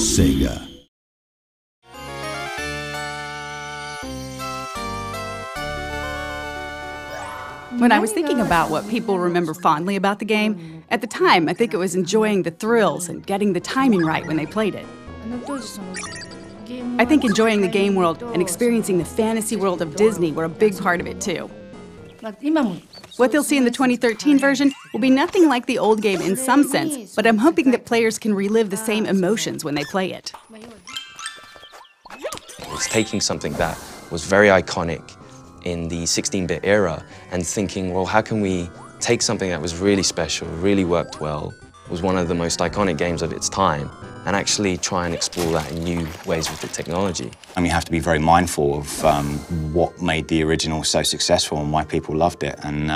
SEGA. When I was thinking about what people remember fondly about the game, at the time I think it was enjoying the thrills and getting the timing right when they played it. I think enjoying the game world and experiencing the fantasy world of Disney were a big part of it too. What they'll see in the 2013 version will be nothing like the old game in some sense, but I'm hoping that players can relive the same emotions when they play it. It's taking something that was very iconic in the 16-bit era and thinking, well, how can we take something that was really special, really worked well, was one of the most iconic games of its time, and actually try and explore that in new ways with the technology. And you have to be very mindful of what made the original so successful and why people loved it, and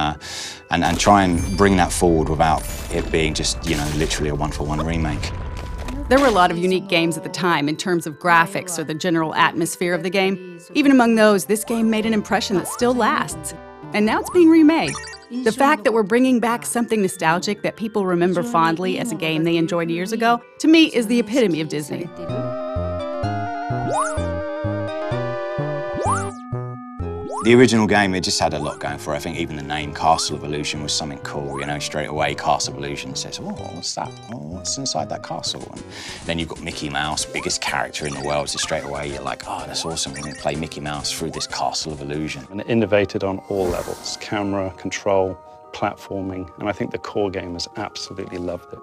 try and bring that forward without it being just, literally a one-for-one remake. There were a lot of unique games at the time in terms of graphics or the general atmosphere of the game. Even among those, this game made an impression that still lasts. And now it's being remade. The fact that we're bringing back something nostalgic that people remember fondly as a game they enjoyed years ago, to me, is the epitome of Disney. The original game, it just had a lot going for it. I think even the name Castle of Illusion was something cool, straight away Castle of Illusion says, oh, what's that? Oh, what's inside that castle? And then you've got Mickey Mouse, biggest character in the world, so straight away you're like, oh, that's awesome, we're gonna play Mickey Mouse through this Castle of Illusion. And it innovated on all levels, camera, control, platforming, and I think the core gamers absolutely loved it.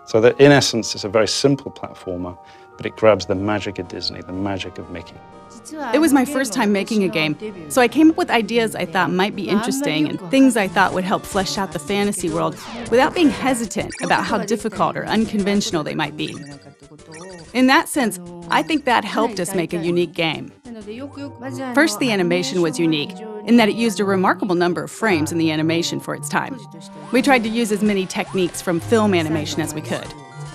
So that in essence, it's a very simple platformer, but it grabs the magic of Disney, the magic of Mickey. It was my first time making a game, so I came up with ideas I thought might be interesting and things I thought would help flesh out the fantasy world without being hesitant about how difficult or unconventional they might be. In that sense, I think that helped us make a unique game. First, the animation was unique in that it used a remarkable number of frames in the animation for its time. We tried to use as many techniques from film animation as we could.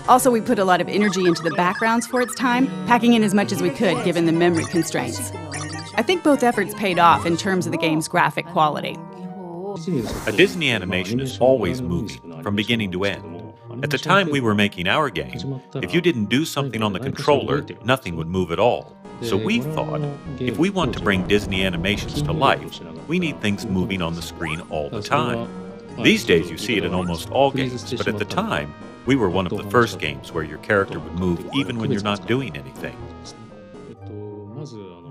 Also, we put a lot of energy into the backgrounds for its time, packing in as much as we could given the memory constraints. I think both efforts paid off in terms of the game's graphic quality. A Disney animation is always moving, from beginning to end. At the time we were making our game, if you didn't do something on the controller, nothing would move at all. So we thought, if we want to bring Disney animations to life, we need things moving on the screen all the time. These days you see it in almost all games, but at the time, we were one of the first games where your character would move even when you're not doing anything.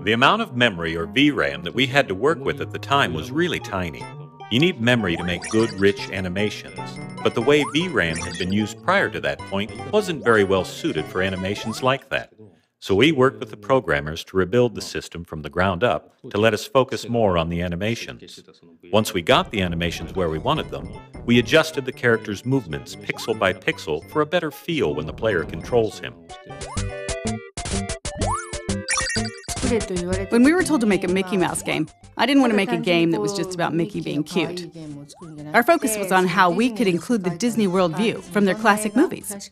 The amount of memory or VRAM that we had to work with at the time was really tiny. You need memory to make good, rich animations, but the way VRAM had been used prior to that point wasn't very well suited for animations like that. So we worked with the programmers to rebuild the system from the ground up to let us focus more on the animations. Once we got the animations where we wanted them, we adjusted the character's movements pixel by pixel for a better feel when the player controls him. When we were told to make a Mickey Mouse game, I didn't want to make a game that was just about Mickey being cute. Our focus was on how we could include the Disney World view from their classic movies.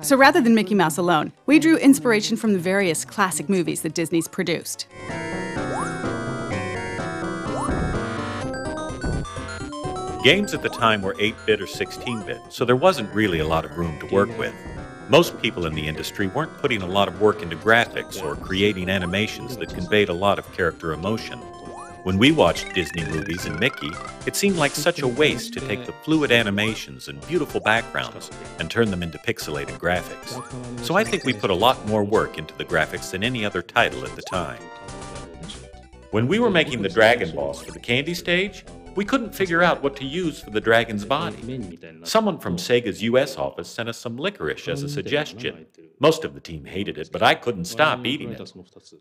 So rather than Mickey Mouse alone, we drew inspiration from the various classic movies that Disney's produced. Games at the time were 8-bit or 16-bit, so there wasn't really a lot of room to work with. Most people in the industry weren't putting a lot of work into graphics or creating animations that conveyed a lot of character emotion. When we watched Disney movies and Mickey, it seemed like such a waste to take the fluid animations and beautiful backgrounds and turn them into pixelated graphics. So I think we put a lot more work into the graphics than any other title at the time. When we were making the Dragon Boss for the Candy stage, we couldn't figure out what to use for the dragon's body. Someone from Sega's US office sent us some licorice as a suggestion. Most of the team hated it, but I couldn't stop eating it.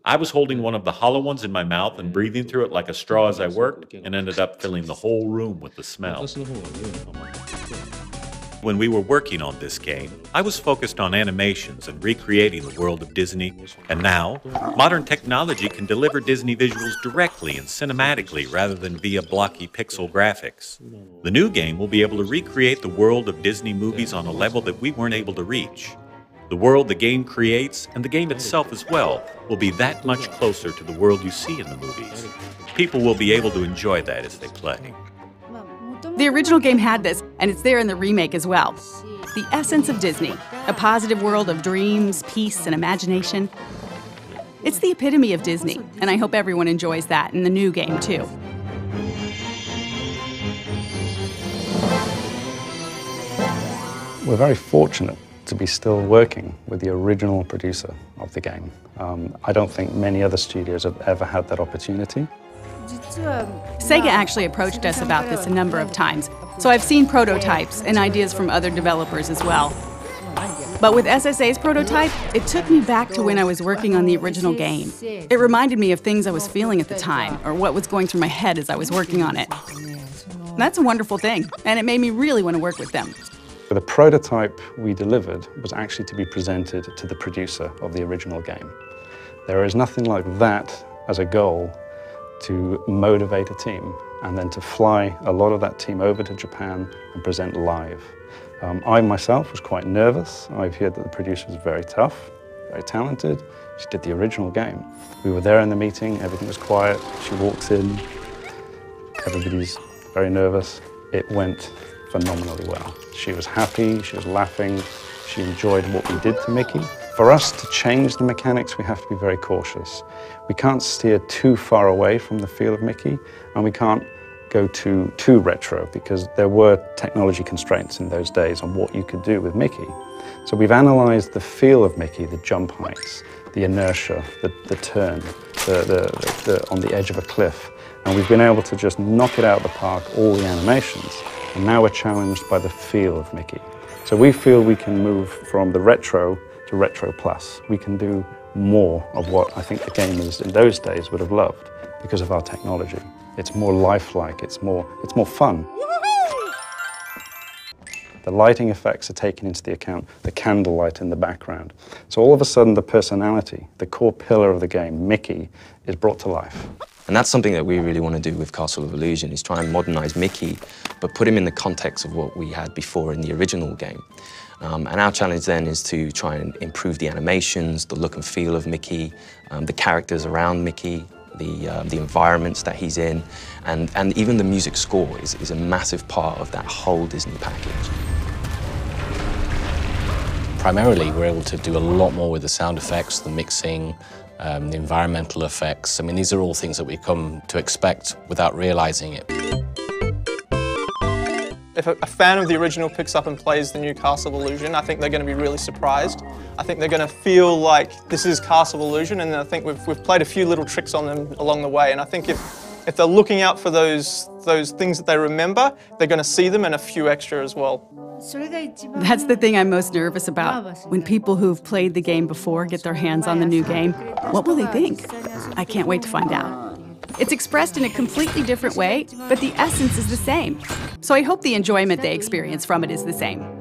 I was holding one of the hollow ones in my mouth and breathing through it like a straw as I worked, and ended up filling the whole room with the smell. When we were working on this game, I was focused on animations and recreating the world of Disney, and now, modern technology can deliver Disney visuals directly and cinematically rather than via blocky pixel graphics. The new game will be able to recreate the world of Disney movies on a level that we weren't able to reach. The world the game creates, and the game itself as well, will be that much closer to the world you see in the movies. People will be able to enjoy that as they play. The original game had this, and it's there in the remake as well. the essence of Disney, a positive world of dreams, peace, and imagination. It's the epitome of Disney, and I hope everyone enjoys that in the new game, too. We're very fortunate to be still working with the original producer of the game. I don't think many other studios have ever had that opportunity. SEGA actually approached us about this a number of times, so I've seen prototypes and ideas from other developers as well. But with SSA's prototype, it took me back to when I was working on the original game. It reminded me of things I was feeling at the time, or what was going through my head as I was working on it. That's a wonderful thing, and it made me really want to work with them. The prototype we delivered was actually to be presented to the producer of the original game. There is nothing like that as a goal to motivate a team and then to fly a lot of that team over to Japan and present live. I myself was quite nervous. I've heard that the producer was very tough, very talented. She did the original game. We were there in the meeting, everything was quiet. She walks in, everybody's very nervous. It went phenomenally well. She was happy, she was laughing, she enjoyed what we did to Mickey. For us to change the mechanics, we have to be very cautious. We can't steer too far away from the feel of Mickey, and we can't go too retro, because there were technology constraints in those days on what you could do with Mickey. So we've analyzed the feel of Mickey, the jump heights, the inertia, the turn, on the edge of a cliff, and we've been able to just knock it out of the park, all the animations, and now we're challenged by the feel of Mickey. So we feel we can move from the retro to retro plus. We can do more of what I think the gamers in those days would have loved because of our technology. It's more lifelike, it's more fun. The lighting effects are taken into the account, the candlelight in the background. So all of a sudden the personality, the core pillar of the game, Mickey, is brought to life. And that's something that we really want to do with Castle of Illusion, is try and modernize Mickey, but put him in the context of what we had before in the original game. And our challenge then is to try and improve the animations, the look and feel of Mickey, the characters around Mickey, the environments that he's in, and even the music score is a massive part of that whole Disney package. Primarily, we're able to do a lot more with the sound effects, the mixing, the environmental effects. I mean, these are all things that we come to expect without realizing it. If a fan of the original picks up and plays the new Castle of Illusion, I think they're going to be really surprised. I think they're going to feel like this is Castle of Illusion, and I think we've played a few little tricks on them along the way, and I think if they're looking out for those things that they remember, they're going to see them and a few extra as well. That's the thing I'm most nervous about. When people who've played the game before get their hands on the new game, what will they think? I can't wait to find out. It's expressed in a completely different way, but the essence is the same. So I hope the enjoyment they experience from it is the same.